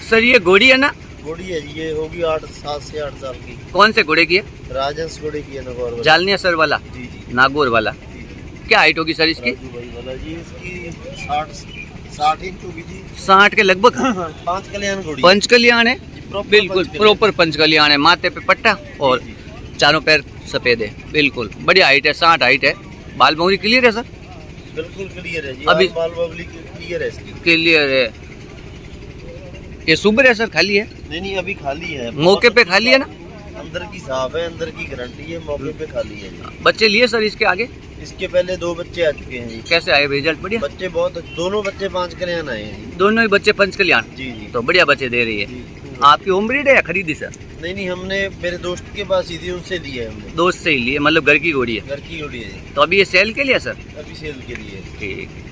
Sir ये घोड़ी है ना? घोड़ी है जी, ये होगी 7 से 8 साल की। कौन से घोड़े की है? राजहंस घोड़े की है, नागौर वाला। जालनिया सर वाला? जी जी। नागौर वाला। क्या हाइट होगी सर इसकी? राजू भाई वाला जी, इसकी 60 इंच होगी जी। 60 के लगभग। 5 कल्याण घोड़ी। पंचकल्याण है, प्रॉपर बिल्कुल पंचकल्याण। प्रॉपर पंचकल्याण है। माथे पे पट्टा और जी, चारों पैर सफेद है, बिल्कुल बढ़िया हाइट है, 60 हाइट है। बाल भौरी क्लियर है सर? बिल्कुल क्लियर है जी। अभी बाल बबली क्लियर है इसकी। क्लियर है। ये सुबर है सर, खाली है? नहीं अभी खाली है। मौके पे खाली है ना? अंदर की साफ है, अंदर की गारंटी है, मौके पे खाली है जी। बच्चे लिए सर इसके आगे? इसके पहले 2 बच्चे आ चुके हैं जी। कैसे आए रिजल्ट? बढ़िया बच्चे बहुत, दोनों बच्चे 5 कल्याण आए हैं जी। दोनों ही बच्चे पंचकल्याण? जी जी। तो बढ़िया बच्चे दे रही है। जी। आपकी होम ब्रीड है या खरीदी सर? नहीं हमने मेरे दोस्त के पास ही थी, उनसे ली है हमने। दोस्त से ही लिए, मतलब घर की घोड़ी है? घर की घोड़ी है जी। तो अभी ये सेल के लिए सर? अभी सेल के लिए। ठीक।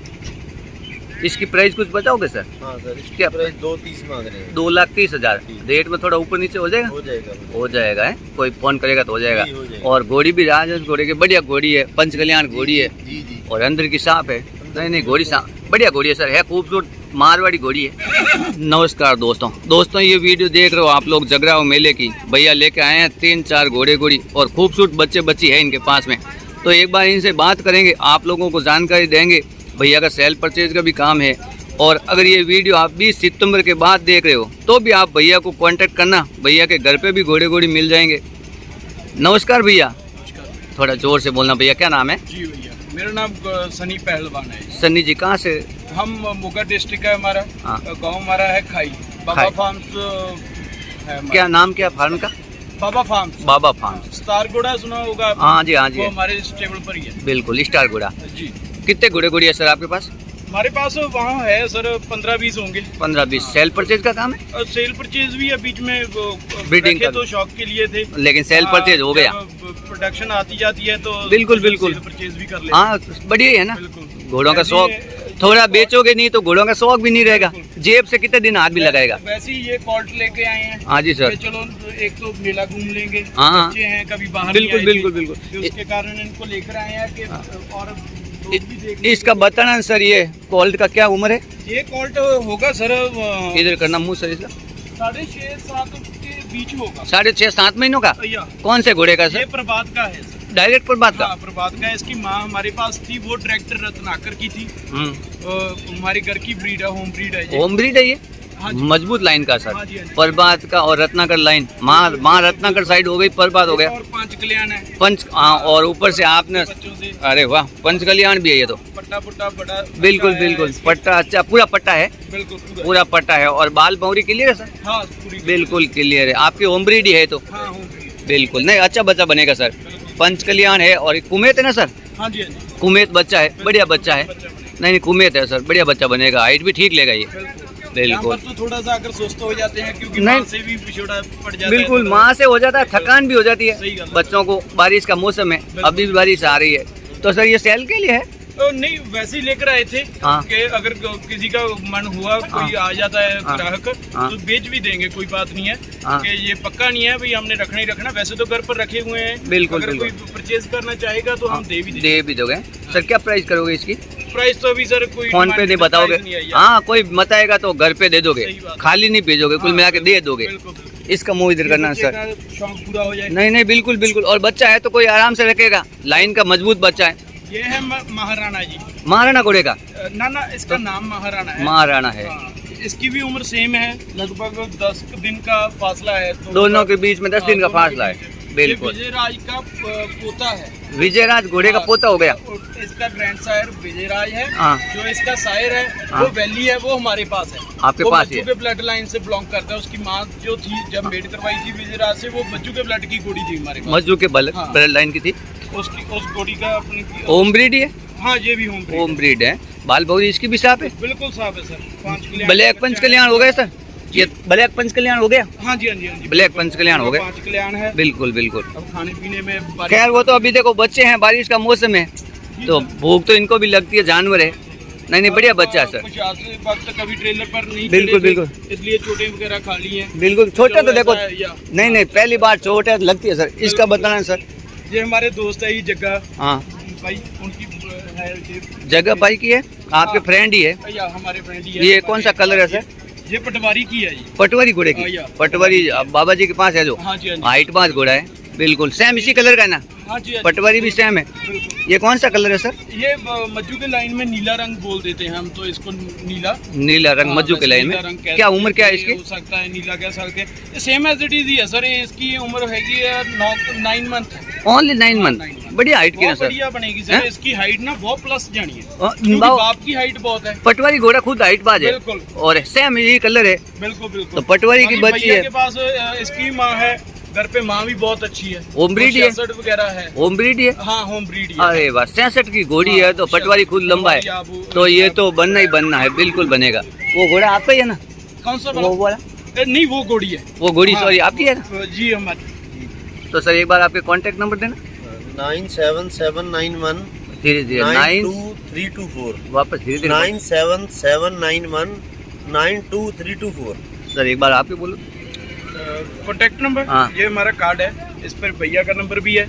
इसकी प्राइस कुछ बताओगे सर? हाँ सर, इसकी क्या प्राइस 2.30 मांग रहे हैं। 2,30,000। रेट में थोड़ा ऊपर नीचे हो जाएगा? हो जाएगा। हो जाएगा है, कोई फोन करेगा तो हो जाएगा। जी, हो जाएगा। और घोड़ी भी राजहंस घोड़े की बढ़िया घोड़ी है, पंचकल्याण घोड़ी है जी जी। और अंदर की सांप है। नहीं घोड़ी सांप बढ़िया घोड़ी है सर, है खूबसूरत मारवाड़ी घोड़ी है। नमस्कार दोस्तों ये वीडियो देख रहे हो आप लोग जगराव मेले की। भैया लेके आए हैं 3-4 घोड़े घोड़ी और खूबसूरत बच्चे बच्ची है इनके पास में। तो एक बार इनसे बात करेंगे, आप लोगों को जानकारी देंगे। भैया का सेल परचेज का भी काम है। और अगर ये वीडियो आप 20 सितंबर के बाद देख रहे हो तो भी आप भैया को कांटेक्ट करना, भैया के घर पे भी घोड़े घोड़ी मिल जाएंगे। नमस्कार भैया। थोड़ा जोर से बोलना भैया, क्या नाम है? जी भैया, मेरा नाम सनी पहलवान है। सन्नी जी कहाँ से? हम मोगा डिस्ट्रिक्ट है हमारा। हाँ। गांव हमारा है खाई, बाबा खाई। फार्म्स है हमारा। क्या नाम क्या फार्म का? बाबा फार्म्स। बाबा फार्म। स्टार घोड़ा सुना होगा आपने? हाँ जी हाँ जी। वो हमारे स्टेबल पर ही है। बिल्कुल स्टार घोड़ा। जी। कितने घोड़े घोड़ी है सर आपके पास? हमारे पास वहाँ है सर 15-20 होंगे। 15-20। सेल परचेज का काम है? और सेल परचेज भी है, बीच में ब्रीडिंग रखे का तो शौक के लिए थे, लेकिन सेल परचेज हो गया। प्रोडक्शन आती जाती है तो बिल्कुल बिल्कुल सेल परचेज भी कर लेते हाँ बढ़िया है ना। बिल्कुल। घोड़ों का शौक थोड़ा बेचोगे नहीं तो घोड़ों का शौक भी नहीं रहेगा, जेब से कितने दिन हाथ भी लगाएगा। वैसे ही ये कॉल्ट लेके आए हैं। हाँ जी सर। कि चलो एक तो मेला घूम लेंगे, हाँ। बच्चे हैं कभी बाहर बिल्कुल नहीं आए बिल्कुल थे, बिल्कुल। तो उसके कारण इनको लेकर आए हैं कि और लोग भी देख इसका बताना सर, ये कॉल्ट का क्या उम्र है? ये कॉल्ट होगा सर इधर करना मुँह सर इसका। 6.5-7 के बीच होगा। 6.5-7 महीनों का? भैया कौन से घोड़े का ये सर? प्रभात का है सर। डायरेक्ट पर बात का? हाँ, प्रभात का है। इसकी माँ हमारे पास थी, वो ट्रैक्टर रत्नाकर की थी। हमारे घर की ब्रीड है, होम ब्रीड है ये। होम ब्रीड है ये? हाँ जी। मजबूत लाइन का सर। हाँ जी, हाँ जी। परबात का और रत्नाकर लाइन, माँ रत्नाकर साइड हो गई, परबात हो गया, और 5 कल्याण है पंच हाँ, और ऊपर से आपने बच्चों से। अरे वाह पंचकल्याण भी है ये तो। पट्टा पुट्टा बड़ा बिल्कुल अच्छा है बिल्कुल इसके। पट्टा अच्छा, पूरा पट्टा है, बिल्कुल पूरा पट्टा है। और बाल भौरी क्लियर है सर? हाँ पूरी बिल्कुल क्लियर है। आपकी होम ब्रीड ही है तो हाँ home breed। बिल्कुल नहीं अच्छा बच्चा बनेगा सर। पंचकल्याण है और कुमेत है ना सर? हाँ जी हाँ जी। कुमेत बच्चा है, बढ़िया बच्चा है। बच्चा बनेगा। नहीं कुमेत है सर, बढ़िया बच्चा बनेगा, हाइट भी ठीक लेगा ये। बिल्कुल। यहाँ बिल्कुल पर तो थोड़ा सा अगर सुस्त हो जाते हैं क्योंकि नहीं। माँ से भी पिछड़ा पड़ जाता है। बिल्कुल तो माँ से हो जाता है, थकान भी हो जाती सही है गल है। बच्चों को। बारिश का मौसम है, अभी भी बारिश आ रही है, तो सर ये सेल के लिए है? तो नहीं वैसे ही लेकर आए थे हाँ। कि अगर किसी का मन हुआ, कोई आ जाता है हाँ। ग्राहक, हाँ। तो बेच भी देंगे, कोई बात नहीं है। हाँ। कि ये पक्का नहीं है भाई हमने रखना ही रखना, वैसे तो घर पर रखे हुए हैं। बिल्कुल, अगर बिल्कुल। कोई परचेज करना चाहेगा तो हम दे भी देंगे। दे भी दोगे सर? क्या प्राइस करोगे इसकी? प्राइस तो अभी सर कोई फोन पे नहीं बताओगे? नहीं आई है। हाँ कोई बताएगा तो घर पे दे दोगे, सही बात है। खाली नहीं भेजोगे, कुल हाँ, मिला के दे दोगे। बिल्कुल, बिल्कुल। इसका मुंह इधर करना बच्चे सर। का शौक पूरा हो जाए। नहीं बिल्कुल बिल्कुल। और बच्चा है तो कोई आराम से रखेगा, लाइन का मजबूत बच्चा है। ये है महाराणा जी। महाराणा घोड़े का? ना इसका नाम महाराणा है। महाराणा है। हाँ, इसकी भी उम्र सेम है, लगभग 10 दिन का फासला है। दोनों के बीच में 10 दिन का हाँ, दोनों फासला के है। बीच में। बिल्कुल। ये विजयराज का पोता है। विजयराज घोड़े का हाँ, पोता हो गया? और इसका ग्रैंड सायर विजयराज है। हाँ। जो इसका सायर है हाँ। वो वैली है, वो हमारे पास है। आपके वो पास ही बच्चों के ब्लड लाइन से बिलोंग करता है। उसकी माँ जो थी जब मेड करवाई थी विजयराज से, वो बच्चों के ब्लड की घोड़ी थी हमारे पास। मजदू के हाँ। ब्लड लाइन की थी। उस घोड़ी का अपनी होम ब्रीड ही है? हाँ ये भी होम होम ब्रीड है। बाल भौरी इसकी भी साफ है? बिल्कुल साफ है सर। 5 कल्याण ब्लैक पंचकल्याण हो गया सर? ये ब्लैक पंचकल्याण हो गया? हाँ जी हाँ जी हाँ जी। ब्लैक पंचकल्याण हो गया? 5 कल्याण है। बिल्कुल बिल्कुल। अब खाने पीने में खैर वो तो अभी देखो बच्चे हैं, बारिश का मौसम है तो भूख तो इनको भी लगती है, जानवर है। नहीं बढ़िया बच्चा है सर। कुछ आज से वक्त कभी ट्रेलर पर नहीं बिल्कुल, चढ़े थे, बिल्कुल। इसलिए चोटें वगैरह खा ली हैं। बिल्कुल छोटा तो देखो, ऐसा है, या नहीं पहली बार चोट है लगती है सर। इसका बताना सर। ये हमारे दोस्त है, ये जगह हाँ भाई उनकी है ये। जगह भाई की है, आपके फ्रेंड ही है? या हमारे फ्रेंड ही है। ये कौन सा कलर है सर? ये पटवारी की है जी। पटवारी घोड़े हाँ, की, या। पटवारी अब बाबा जी के पास है जो हाँ जी, हाँ जी। हाइट पास घोड़ा है, बिल्कुल सेम इसी कलर का है ना? हाँ जी, हाँ जी। पटवारी भी सेम है। बिल्कुल। ये कौन सा कलर है सर? ये मज्जू के लाइन में नीला रंग बोल देते हैं हम, तो इसको नीला नीला रंग मज्जू के लाइन में। क्या उम्र क्या है इसकी? हो सकता है नीला कह सकते हैं, सेम एज इट इज ही है सर। इसकी उम्र हैगी 9 मंथ। Only 9 month. बढ़िया हाइट की है बहुत सर। बढ़िया बनेगी हैं? सर। इसकी हाइट ना बहुत प्लस जानी है, और क्योंकि बाव- बाप की हाइट बहुत है। पटवारी घोड़ा खुद हाइट बाज है बिल्कुल। और सेम यही कलर है। बिल्कुल बिल्कुल। तो पटवारी की बाकी बच्ची भैया है। के पास इसकी माँ है, घर पे माँ भी बहुत अच्छी है। होम ब्रीड है? 66 वगैरह है। होम ब्रीड है। हाँ होम ब्रीड है। अरे वाह, 66 की घोड़ी है तो पटवारी खुद लंबा है, तो ये तो बनना ही बनना है, बिल्कुल बनेगा। वो घोड़ा आपका ही है ना? कौन सा वो वाला? नहीं वो घोड़ी है। वो घोड़ी हाँ। सॉरी आपकी है ना? जी हमारी। तो सर एक बार आपके कांटेक्ट नंबर देना। 97791 धीरे धीरे 92324 वापस धीरे धीरे 97791 92324। सर एक बार आप ही बोलो। कॉन्टेक्ट नंबर हाँ। ये हमारा कार्ड है, इस पर भैया का नंबर भी है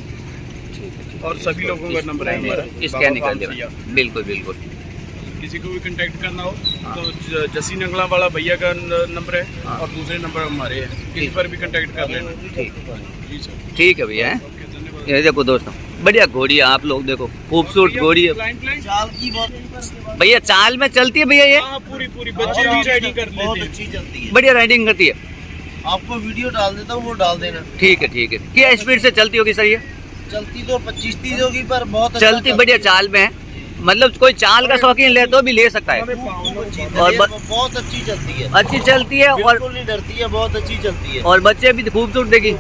और सभी लोगों का नंबर है हमारा। इसका निकाल बाबा देना, फार्म बिल्कुल बिल्कुल। किसी को भी कांटेक्ट करना हो हाँ। तो जसी नंगला वाला भैया का नंबर है हाँ। और दूसरे नंबर हमारे हैं, किसी ठीक। पर भी कांटेक्ट कर लेना। ठीक जी सर। ठीक है भैया हैं? ओके, धन्यवाद। ये देखो दोस्तों, बढ़िया घोड़ी है, आप लोग देखो खूबसूरत घोड़ी है क्लाइंट चाल की बहुत भैया। चाल में चलती है भैया ये, हाँ पूरी पूरी बच्चे भी राइडिंग कर बहुत लेते हैं। अच्छी चलती है। बढ़िया राइडिंग करती है। आपको वीडियो डाल देता हूँ, वो डाल देना। ठीक है। क्या स्पीड से चलती होगी सर ये? चलती तो 25-30 होगी पर बहुत अच्छा चलती बढ़िया चाल में है, मतलब कोई चाल का शौकीन ले तो भी ले सकता है। खूब अच्छी और बहुत अच्छी चलती है। अच्छी चलती है और बिल्कुल नहीं डरती है, बहुत अच्छी चलती है। और बच्चे भी खूबसूरत देखी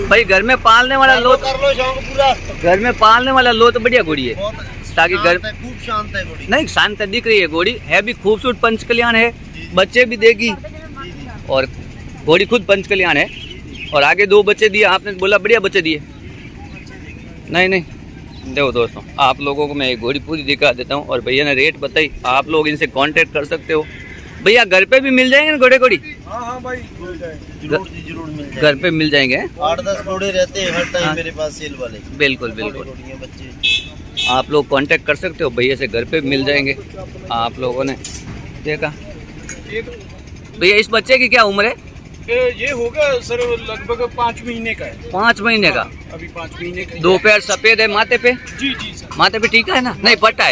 भाई। घर में पालने वाला लो, कर लो शौक पूरा। घर में पालने वाला लो तो बढ़िया घोड़ी है। बहुत ताकि घर शांत है, खूब शांत है घोड़ी। नहीं शांत दिख रही है घोड़ी, है भी खूबसूरत, पंच कल्याण है, बच्चे भी देगी और घोड़ी खुद पंच कल्याण है। और आगे 2 बच्चे दिए आपने बोला, बढ़िया बच्चे दिए। नहीं देखो दोस्तों, आप लोगों को मैं एक घोड़ी पूरी दिखा देता हूँ और भैया ने रेट बताई, आप लोग इनसे कांटेक्ट कर सकते हो। भैया घर पे भी मिल जाएंगे ना घोड़े घोड़ी? हाँ भाई जरूर जी जरूर मिल जाएगी। घर पे मिल जाएंगे। 8-10 घोड़े रहते हैं हर टाइम हाँ। मेरे पास सेल वाले। बिल्कुल घोड़ियाँ बच्चे। आप लोग कांटेक्ट कर सकते हो, भैया से घर पे मिल जाएंगे। आप लोगों ने देखा भैया, इस बच्चे की क्या उम्र है? ये होगा सर लगभग 5 महीने का है। 5 महीने का। अभी 5 महीने का। 2 पैर सफेद है, माथे पे जी सर। माथे पे टीका है ना? नहीं पट्टा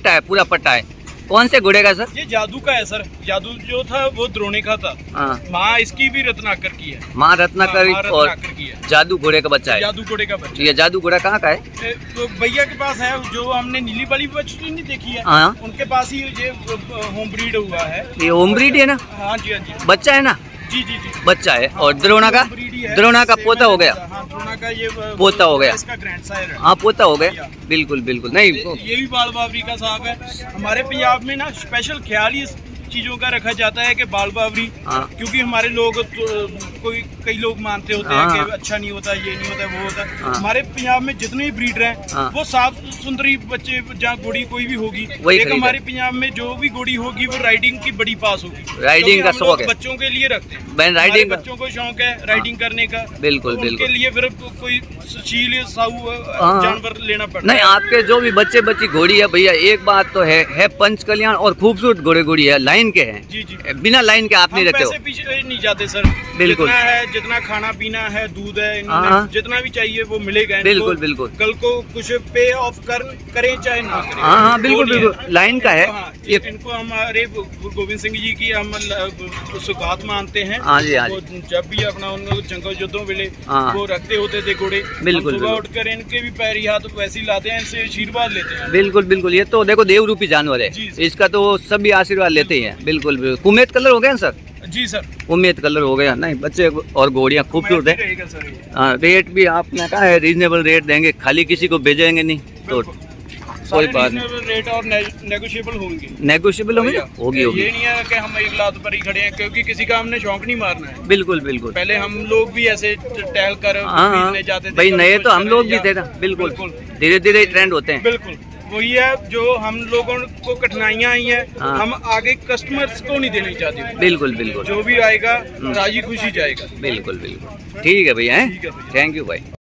है, पूरा पट्टा है। कौन से घोड़े का सर? ये जादू का है सर। जादू जो था वो द्रोणे का था। हाँ, माँ इसकी भी रत्नाकर की है। माँ रत्नाकर माँ और रत्नाकर की है। जादू घोड़े का बच्चा है। जादू घोड़े का बच्चा। ये जादू घोड़ा कहाँ का है? तो भैया के पास है, जो हमने नीली वाली बच्ची नहीं देखी है, हाँ, उनके पास ही ये होम ब्रीड हुआ है। ये होम ब्रीड है ना? हाँ जी बच्चा है ना? जी बच्चा है। और द्रोणा का? Home breed ही है। द्रोणा का पोता हो गया। हाँ द्रोणा का ये पोता हो गया। इसका ग्रैंड सायर है। हाँ पोता हो गया, बिल्कुल नहीं ये भी बाल बावरी का साहब है। हमारे पंजाब में ना स्पेशल ख्याल इस चीजों का रखा जाता है कि बाल बावरी, हाँ। क्योंकि हमारे लोग कई लोग मानते होते हैं हाँ। कि अच्छा नहीं होता, ये नहीं होता, वो होता। हाँ। हमारे पंजाब में जितने भी ब्रीडर हैं हाँ। वो साफ सुंदरी बच्चे, जहाँ घोड़ी कोई भी होगी, वही एक खरीदे। हमारे पंजाब में जो भी घोड़ी होगी वो राइडिंग की बड़ी पास होगी। राइडिंग का क्योंकि हम लोग शौक है। बच्चों के लिए रखते हैं। बहन हमारे राइडिंग का बच्चों को शौक है राइडिंग करने का। बिल्कुल, तो बिल्कुल। उनके लिए फिर कोई सुशील साहू हाँ। जानवर लेना पड़ता नहीं, है। आपके जो भी बच्चे बच्ची घोड़ी है भैया, एक बात तो है पंच कल्याण और खूबसूरत घोड़ी है, लाइन के हैं। जी बिना लाइन के आप नहीं हम रखते हो। पैसे पीछे नहीं जाते सर। बिल्कुल। जितना है, जितना खाना पीना है, दूध है, इन्होंने हाँ। जितना भी चाहिए वो मिलेगा इनको। बिल्कुल, बिल्कुल। कल को कुछ पे ऑफ करें चाहे ना करें। हाँ, बिल्कुल, वो नहीं बिल्कुल। लाइन का है। हाँ, ये इनको हमारे गोविंद सिंह जी की हम सुगात मानते हैं। हाँ जी, हाँ वो जब भी अपना उन जंगल युद्धों वेले हाँ। वो रखते होते थे घोड़े। बिल्कुल, हम सुबह बिल्कुल। उठकर इनके भी पैरी हाथ वैसे ही लाते हैं, इनसे आशीर्वाद लेते हैं। बिल्कुल, ये तो देखो देव रूपी जानवर है, जी। इसका तो सभी आशीर्वाद लेते ही हैं। बिल्कुल। कुमेद कलर हो गया ना सर? जी सर। उम्मीद कलर हो गया। नहीं, बच्चे और घोड़ियाँ खूबसूरत है। रहेगा सर ये। हाँ, रेट भी आपने कहा है रीजनेबल रेट देंगे, खाली किसी को भेजेंगे नहीं तो कोई बात नहीं। reasonable रेट और नेगोशिएबल होंगे। नेगोशिएबल होगी ना? होगी ये नहीं है कि हम एक लात पर ही खड़े हैं, क्योंकि किसी का हमने शौक नहीं मारना है। बिल्कुल। पहले हम लोग भी ऐसे टहल कर हाँ, खरीदने जाते थे। भाई कभी नए कुछ तो हम लोग भी या- थे ना। बिल्कुल, धीरे धीरे ट्रेंड होते हैं। बिल्कुल वही है जो हम लोगों को कठिनाइयाँ आई हैं, हाँ। हम आगे कस्टमर्स को नहीं देनी चाहते। बिल्कुल। जो भी आएगा राजी खुशी जाएगा। बिल्कुल। ठीक है भैया, ठीक है भैया। थैंक यू भाई।